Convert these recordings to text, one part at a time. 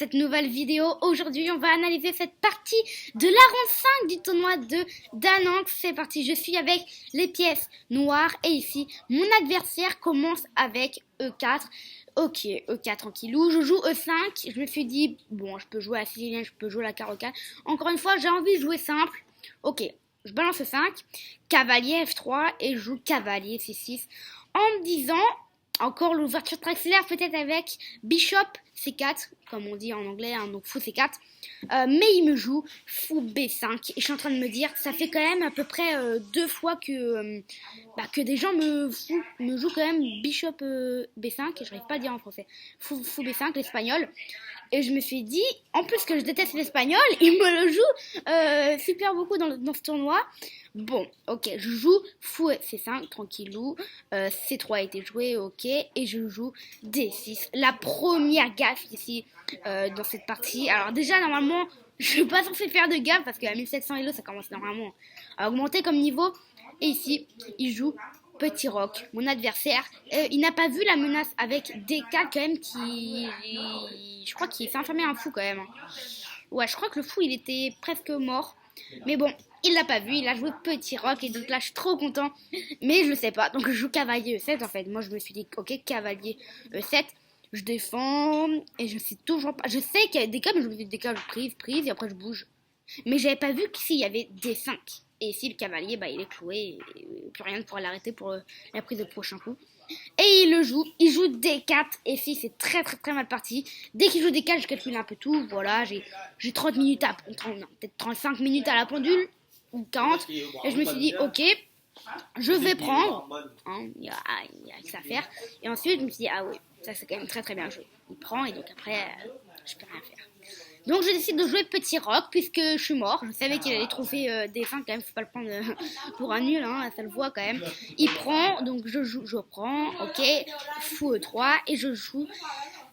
cette nouvelle vidéo. Aujourd'hui, on va analyser cette partie de la ronde 5 du tournoi de Dananx. C'est parti, je suis avec les pièces noires et ici, mon adversaire commence avec E4. Ok, E4 tranquillou, je joue E5. Je me suis dit, bon, je peux jouer à la sicilienne, je peux jouer à la carreau 4. Encore une fois, j'ai envie de jouer simple. Ok, je balance E5, cavalier F3 et je joue cavalier C6 en me disant... Encore l'ouverture triangulaire peut-être avec Bishop C4, comme on dit en anglais, hein, donc fou C4. Mais il me joue fou B5. Et je suis en train de me dire, ça fait quand même à peu près 2 fois que des gens me jouent quand même Bishop B5. Et je n'arrive pas à dire en français. Fou B5, l'espagnol. Et je me suis dit, en plus que je déteste l'espagnol, il me le joue super beaucoup dans ce tournoi. Bon, ok, je joue fou C5, tranquillou. C3 a été joué, ok. Et je joue D6. La première gaffe ici dans cette partie. Alors déjà, normalement, je suis pas censé faire de gaffe parce qu'à 1700 Elo, ça commence normalement à augmenter comme niveau. Et ici, il joue petit roc. Mon adversaire, il n'a pas vu la menace avec D4 quand même qui... Je crois qu'il s'est enfermé un fou quand même. Ouais, je crois que le fou, il était presque mort. Mais bon, il l'a pas vu, il a joué petit roc et donc là je suis trop content. Mais je sais pas, donc je joue cavalier E7 en fait. Moi je me suis dit, ok, cavalier E7, je défends et je sais toujours pas. Je sais qu'il y a des cas, mais je me dis des cas, je prise et après je bouge. Mais j'avais pas vu qu'ici il y avait D5. Et ici le cavalier, il est cloué et plus rien ne pourra l'arrêter pour la prise de prochain coup. Et il joue D4 et si c'est très mal parti. Dès qu'il joue D4 je calcule un peu tout. Voilà, j'ai 30 minutes à peut-être 35 minutes à la pendule ou 40 et je me suis dit ok, je vais prendre hein, il y a que ça à faire. Et ensuite je me suis dit ah oui, ça c'est quand même très bien joué. Il prend et donc après je peux rien faire. Donc je décide de jouer petit roc puisque je suis mort. Je savais qu'il allait trouver des fins quand même, faut pas le prendre pour un nul, hein, ça le voit quand même. Il prend, donc je prends, ok, fou E3 et je joue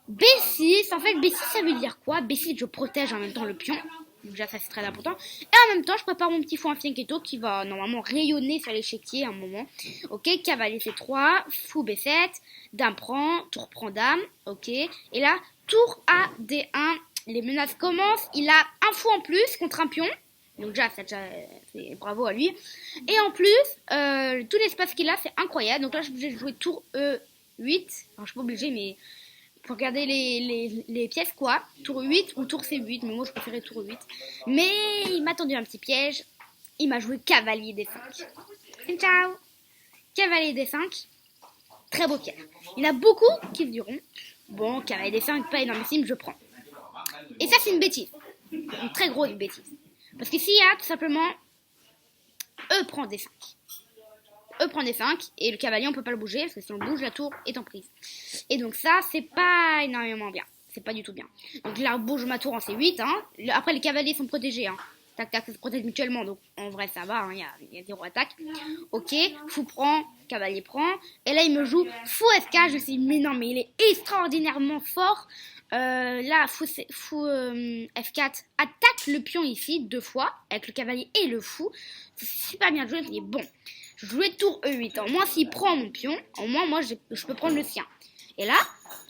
B6. En fait B6 ça veut dire quoi? B6 je protège en même temps le pion. Donc déjà ça c'est très important. Et en même temps je prépare mon petit fou infinito qui va normalement rayonner sur l'échiquier à un moment. Ok, cavalier C3, fou B7, dame prend, tour prend dame, ok. Et là, tour A D1. Les menaces commencent, il a un fou en plus contre un pion, donc déjà c'est bravo à lui. Et en plus, tout l'espace qu'il a, c'est incroyable. Donc là, je suis obligée de jouer tour E8. Enfin, je suis pas obligée, mais pour regarder les pièces, quoi. Tour 8 ou tour C8, mais moi je préférais tour 8. Mais il m'a tendu un petit piège, il m'a joué cavalier D5. Et ciao. Cavalier D5, très beau piège. Il y en a beaucoup qui se diront, bon, cavalier D5, pas énormissime, je prends. Et ça, c'est une bêtise. Une très grosse bêtise. Parce que s'il y a tout simplement E prend D5. E prend D5 et le cavalier, on peut pas le bouger parce que si on le bouge, la tour est en prise. Et donc ça, c'est pas énormément bien. C'est pas du tout bien. Donc là, je bouge ma tour en C8. Hein. Après, les cavaliers sont protégés. Hein. Tac, tac, ça se protège mutuellement. Donc en vrai, ça va. Hein. Il y a 0 attaque. Ok, fou prend, cavalier prend. Et là, il me joue fou F4. Je me suis dit, mais non, mais il est extraordinairement fort. Là, fou F4 attaque le pion ici 2 fois avec le cavalier et le fou. C'est super bien joué. Je me dis bon, je jouais tour E8. Au moins, s'il prend mon pion, au moins, moi, je peux prendre le sien. Et là,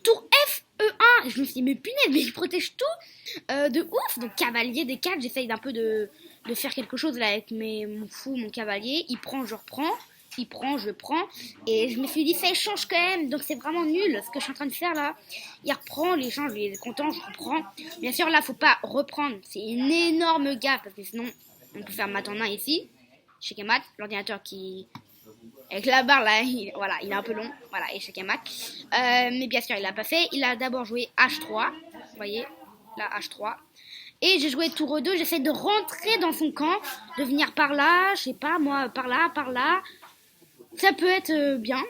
tour F E1. Je me suis dit mais punaise, mais il protège tout de ouf. Donc cavalier D4, j'essaye d'un peu de faire quelque chose là avec mon fou, mon cavalier. Il prend, je reprends. Il prend, je prends, et je me suis dit ça échange quand même, donc c'est vraiment nul ce que je suis en train de faire là. Il reprend, l'échange, il est content, je reprends. Bien sûr là faut pas reprendre, c'est une énorme gaffe parce que sinon on peut faire mat en 1 ici, chez mat, l'ordinateur qui avec la barre là, il est un peu long, voilà, et chez mat. Mais bien sûr il l'a pas fait, il a d'abord joué H3, vous voyez, là H3. Et j'ai joué tour E2, j'essaie de rentrer dans son camp, de venir par là, je sais pas moi, par là. Ça peut être bien.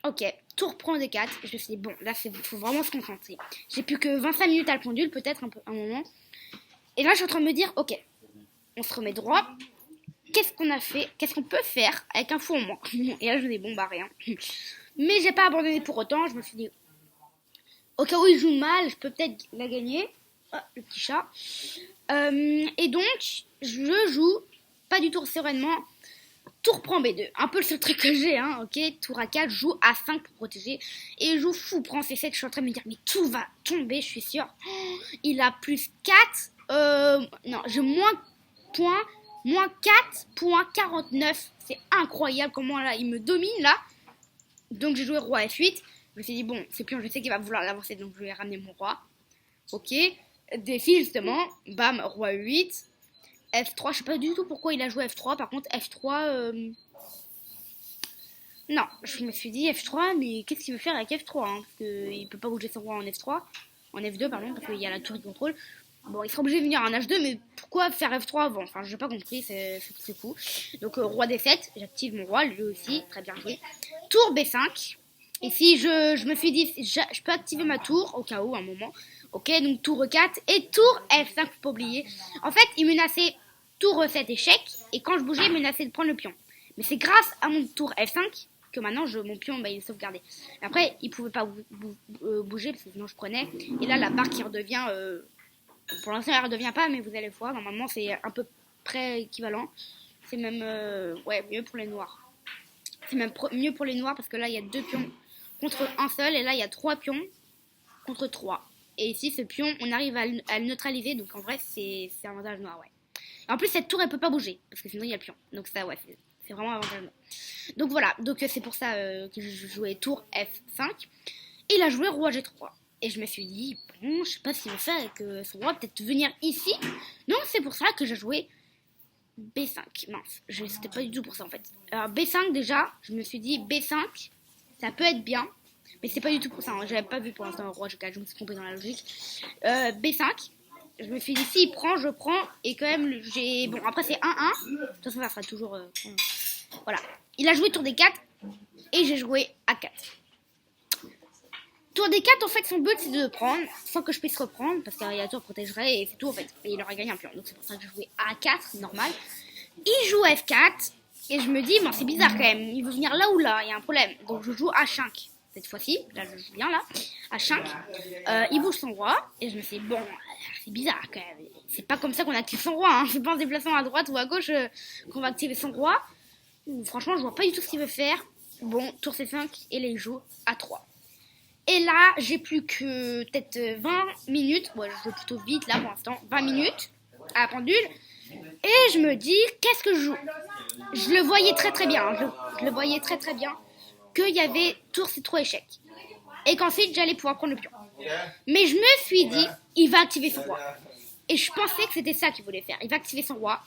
Ok, tour prend D4. Je me suis dit, bon, là, il faut vraiment se concentrer. J'ai plus que 25 minutes à le pendule, peut-être un moment. Et là, je suis en train de me dire, ok, on se remet droit. Qu'est-ce qu'on a fait? Qu'est-ce qu'on peut faire avec un fou en moins? Et là, je me dis, bon, bah, rien. Mais j'ai pas abandonné pour autant. Je me suis dit, au cas où il joue mal, je peux peut-être la gagner. Oh, le petit chat. Et donc, je joue pas du tout sereinement. Tour prend B2, un peu le seul truc que j'ai, hein, ok. Tour A4, joue A5 pour protéger. Et joue fou, prend C7, je suis en train de me dire, mais tout va tomber, je suis sûre. Oh, il a plus 4, non, j'ai moins 4,49. C'est incroyable comment là, il me domine là. Donc j'ai joué roi F8. Je me suis dit, bon, c'est pion, je sais qu'il va vouloir l'avancer, donc je vais ramener mon roi. Ok, défi justement, bam, roi 8. F3, je sais pas du tout pourquoi il a joué F3. Par contre, F3, non, je me suis dit F3, mais qu'est-ce qu'il veut faire avec F3 hein, parce qu'il peut pas bouger son roi en F3, en F2, pardon, parce qu'il y a la tour de contrôle. Bon, il sera obligé de venir en H2, mais pourquoi faire F3 avant? Enfin, j'ai pas compris, c'est fou. Donc, roi D7, j'active mon roi, lui aussi, très bien joué. Tour B5. Ici, je me suis dit, je peux activer ma tour, au cas où, un moment. Ok, donc tour E4 et tour F5, faut pas oublier. En fait, il menaçait tour E7 échec, et quand je bougeais, il menaçait de prendre le pion. Mais c'est grâce à mon tour F5 que maintenant, mon pion, il est sauvegardé. Après, il pouvait pas bouger, parce que sinon je prenais. Et là, la barre qui redevient... pour l'instant, elle ne redevient pas, mais vous allez voir. Normalement, c'est à peu près équivalent. C'est même ouais, mieux pour les noirs. C'est même mieux pour les noirs parce que là, il y a 2 pions contre un seul. Et là, il y a 3 pions contre 3. Et ici, ce pion, on arrive à le neutraliser. Donc, en vrai, c'est avantage noir, ouais. Et en plus, cette tour, elle peut pas bouger. Parce que sinon, il y a le pion. Donc, ça, ouais, c'est vraiment avantage noir. Donc, voilà. Donc, c'est pour ça que je jouais tour F5. Et il a joué roi G3. Et je me suis dit, bon, je sais pas s'il veut faire avec son roi, peut-être venir ici. Non, c'est pour ça que j'ai joué B5. Mince, c'était pas du tout pour ça en fait. Alors B5 déjà, je me suis dit B5, ça peut être bien. Mais c'est pas du tout pour ça, hein. J'avais pas vu pour l'instant roi G4, je me suis trompée dans la logique. B5, je me suis dit s'il prend, je prends. Et quand même, j'ai... Bon, après c'est 1-1. De toute façon, ça sera toujours... Voilà. Il a joué tour D4 et j'ai joué A4. Tour D4, en fait, son but c'est de le prendre sans que je puisse reprendre parce qu'un tour protégerait et c'est tout en fait. Et il aurait gagné un pion. Donc c'est pour ça que je jouais A4, normal. Il joue F4 et je me dis, bon, c'est bizarre quand même. Il veut venir là ou là, il y a un problème. Donc je joue H5 cette fois-ci. Là, je joue bien là. H5. Il bouge son roi et je me suis dit, bon, c'est bizarre quand même. C'est pas comme ça qu'on active son roi. Hein. C'est pas en se déplaçant à droite ou à gauche qu'on va activer son roi. Franchement, je vois pas du tout ce qu'il veut faire. Bon, tour C5 et là, il joue A3. Et là, j'ai plus que peut-être 20 minutes. Ouais, je joue plutôt vite là pour l'instant. 20 minutes à la pendule. Et je me dis, qu'est-ce que je joue? Je le voyais très très bien. Je le voyais très très bien. Qu'il y avait tour C3 échec. Et qu'ensuite, j'allais pouvoir prendre le pion. Mais je me suis dit, il va activer son roi. Et je pensais que c'était ça qu'il voulait faire. Il va activer son roi.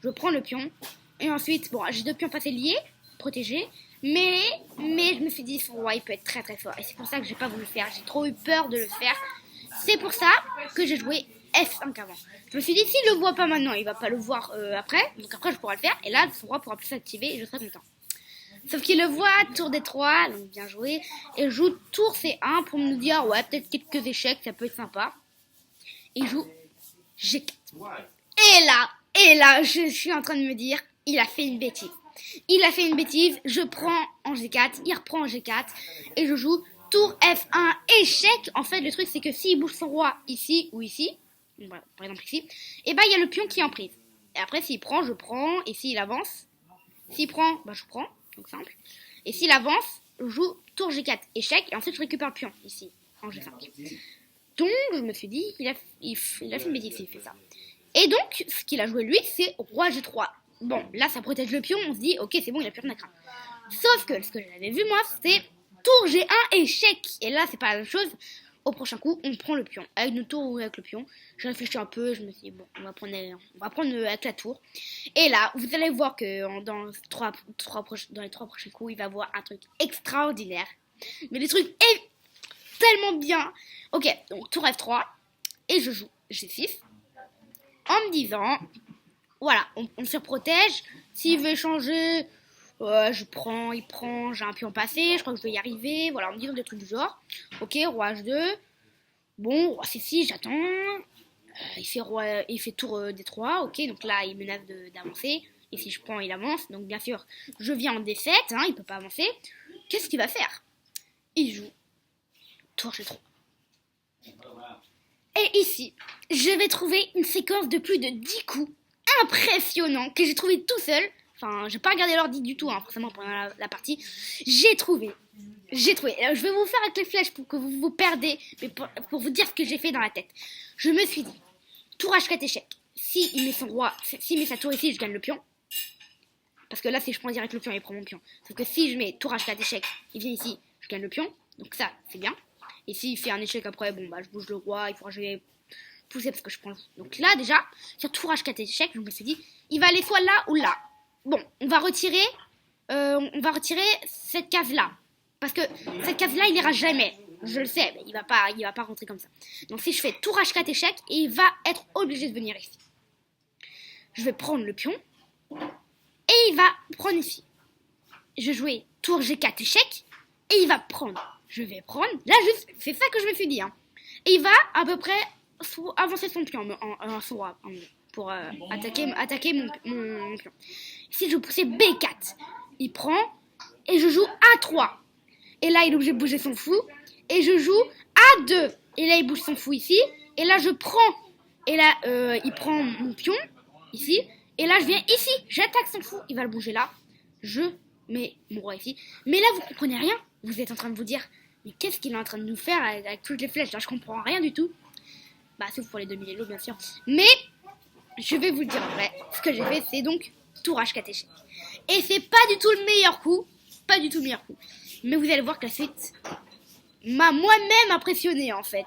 Je prends le pion. Et ensuite, bon, j'ai 2 pions passés liés, protégés. Mais je me suis dit, son roi, il peut être très très fort. Et c'est pour ça que j'ai pas voulu le faire. J'ai trop eu peur de le faire. C'est pour ça que j'ai joué F5 avant. Je me suis dit, s'il le voit pas maintenant, il va pas le voir après. Donc après, je pourrai le faire. Et là, son roi pourra plus s'activer et je serai content. Sauf qu'il le voit, tour D3, donc bien joué. Et joue tour C1 pour me dire, ouais, peut-être quelques échecs, ça peut être sympa. Et il joue G4. Et là, je suis en train de me dire, il a fait une bêtise. Il a fait une bêtise, je prends en G4, il reprend en G4, et je joue tour F1, échec. En fait, le truc, c'est que s'il bouge son roi ici ou ici, voilà, par exemple ici, et bah il y a le pion qui est en prise. Et après, s'il prend, je prends, et s'il avance, s'il prend, bah je prends, donc simple. Et s'il avance, je joue tour G4, échec, et ensuite je récupère le pion ici, en G5. Donc, je me suis dit, il a fait une bêtise s'il fait ça. Et donc, ce qu'il a joué lui, c'est roi G3. Bon, là, ça protège le pion, on se dit, ok, c'est bon, il a plus rien à craindre. Sauf que ce que j'avais vu, moi, c'était tour G1, échec. Et là, c'est pas la même chose. Au prochain coup, on prend le pion. Avec notre tour ou avec le pion. J'ai réfléchi un peu, je me suis dit, bon, on va prendre avec la tour. Et là, vous allez voir que dans les 3 prochains coups, il va voir un truc extraordinaire. Mais des trucs tellement bien. Ok, donc tour F3. Et je joue G6. En me disant... Voilà, on se protège. S'il veut changer, il prend, j'ai un pion passé, je crois que je vais y arriver. Voilà, en me disant des trucs du genre. Ok, roi H2. Bon, roi C6, j'attends. Il fait tour D3, ok, donc là, il menace d'avancer. Et si je prends, il avance. Donc bien sûr, je viens en D7, hein, il peut pas avancer. Qu'est-ce qu'il va faire? Il joue tour G3. Et ici, je vais trouver une séquence de plus de 10 coups impressionnant que j'ai trouvé tout seul. Enfin, j'ai pas regardé l'ordi du tout, hein, forcément, pendant la partie. J'ai trouvé. Alors, je vais vous faire avec les flèches pour que vous vous perdez, mais pour vous dire ce que j'ai fait dans la tête. Je me suis dit, tour H4 échec. Si il met son roi, s'il met sa tour ici, je gagne le pion. Parce que là, si je prends direct le pion, il prend mon pion. Sauf que si je mets tour H4 échec, il vient ici, je gagne le pion. Donc ça, c'est bien. Et s'il fait un échec après, bon, bah, je bouge le roi, il faudra que je vais pousser parce que je prends le... Donc là, déjà, sur tour H4 échec, je me suis dit, il va aller soit là ou là. Bon, on va retirer cette case-là. Parce que cette case-là, il n'ira jamais. Je le sais, mais il va pas rentrer comme ça. Donc si je fais tour H4 échec, il va être obligé de venir ici. Je vais prendre le pion. Et il va prendre ici. Je vais jouer tour G4 échec. Et il va prendre. Je vais prendre. Là, juste, c'est ça que je me suis dit. Hein. Et il va à peu près avancer son pion en son roi. Pour attaquer mon pion. Ici, je vais pousser B4. Il prend. Et je joue A3. Et là, il est obligé de bouger son fou. Et je joue A2. Et là, il bouge son fou ici. Et là, je prends. Et là, il prend mon pion. Ici. Et là, je viens ici. J'attaque son fou. Il va le bouger là. Je mets mon roi ici. Mais là, vous comprenez rien. Vous êtes en train de vous dire, mais qu'est-ce qu'il est en train de nous faire avec toutes les flèches? Là, je comprends rien du tout. Bah, sauf pour les demi-élos, bien sûr. Mais, je vais vous dire en vrai. Ce que j'ai fait, c'est donc tour H4 échec. Et c'est pas du tout le meilleur coup. Pas du tout le meilleur coup. Mais vous allez voir que la suite m'a moi-même impressionné en fait.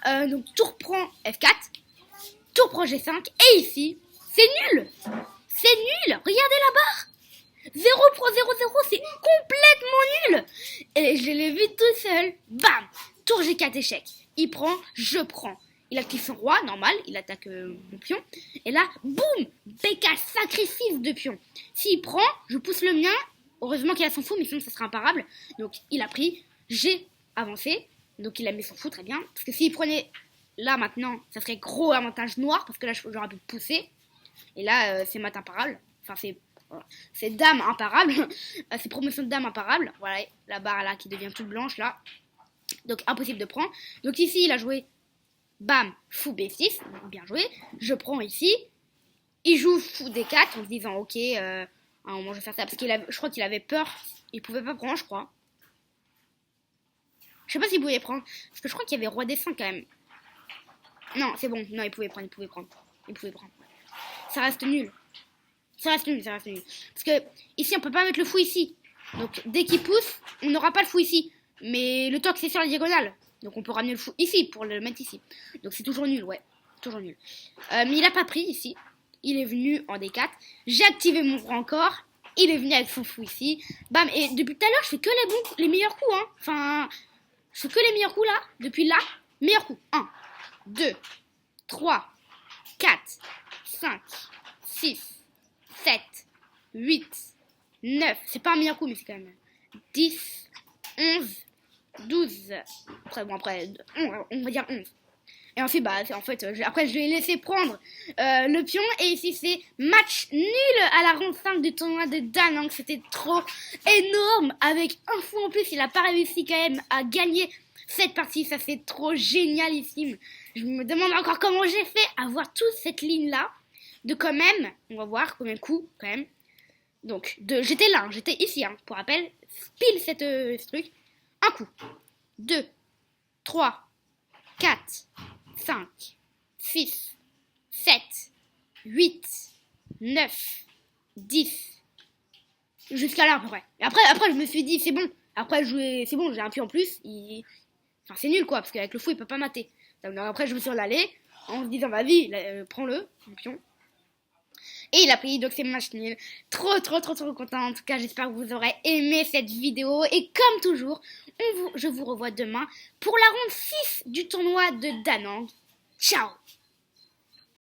Hein. Donc tour prend F4, tour prend G5, et ici, c'est nul. C'est nul. Regardez la barre. 0 pro 0, 0, c'est complètement nul. Et je l'ai vu tout seul. Bam. Tour G4 échec. Il prend, je prends. Il active son roi, normal, il attaque mon pion. Et là, boum, B4, sacrifice de pion. S'il prend, je pousse le mien. Heureusement qu'il a son fou, mais sinon ça sera imparable. Donc il a pris, j'ai avancé. Donc il a mis son fou, très bien. Parce que s'il prenait là maintenant, ça serait gros avantage noir. Parce que là j'aurais pu pousser. Et là c'est mat imparable. Enfin c'est dame imparable. C'est promotion de dame imparable. Voilà, la barre là qui devient toute blanche là. Donc impossible de prendre. Donc ici il a joué bam, fou B6. Bien joué. Je prends ici. Il joue fou D4 en se disant ok... à un moment, je vais faire ça parce je crois qu'il avait peur. Il pouvait pas prendre, je crois. Je sais pas s'il pouvait prendre. Parce que je crois qu'il y avait roi D5 quand même. Non, c'est bon. Non, il pouvait prendre. Ça reste nul. Parce que ici, on peut pas mettre le fou ici. Donc, dès qu'il pousse, on n'aura pas le fou ici. Mais le toc, c'est sur la diagonale. Donc, on peut ramener le fou ici pour le mettre ici. Donc, c'est toujours nul, ouais. Toujours nul. Mais il a pas pris ici. Il est venu en D4. J'ai activé mon roi encore. Il est venu avec son fou ici. Bam. Et depuis tout à l'heure, je fais que les meilleurs coups. Hein. Enfin, je fais que les meilleurs coups là. Depuis là, meilleurs coups. 1, 2, 3, 4, 5, 6, 7, 8, 9. C'est pas un meilleur coup, mais c'est quand même 10, 11, 12. Après, on va dire 11. Et ensuite, bah, après, je lui ai laissé prendre le pion. Et ici, c'est match nul à la ronde 5 du tournoi de Danang. C'était trop énorme. Avec un fou en plus, il a pas réussi quand même à gagner cette partie. Ça, c'est trop génialissime. Je me demande encore comment j'ai fait à voir toute cette ligne-là. De quand même, on va voir combien de coups, quand même. Donc, j'étais là, j'étais ici, hein, pour rappel. Pile ce truc. Un coup. 2, 3, 4... 5, 6, 7, 8, 9, 10. Jusqu'à là à peu près. Et après je me suis dit c'est bon. Après c'est bon, j'ai un pion en plus. Enfin c'est nul quoi, parce qu'avec le fou il peut pas mater. Donc après je me suis allé en se disant vas-y, prends-le, le pion. Et il a pris, donc c'est match nul. Trop content. En tout cas, j'espère que vous aurez aimé cette vidéo. Et comme toujours, je vous revois demain pour la ronde 6 du tournoi de Danang. Ciao!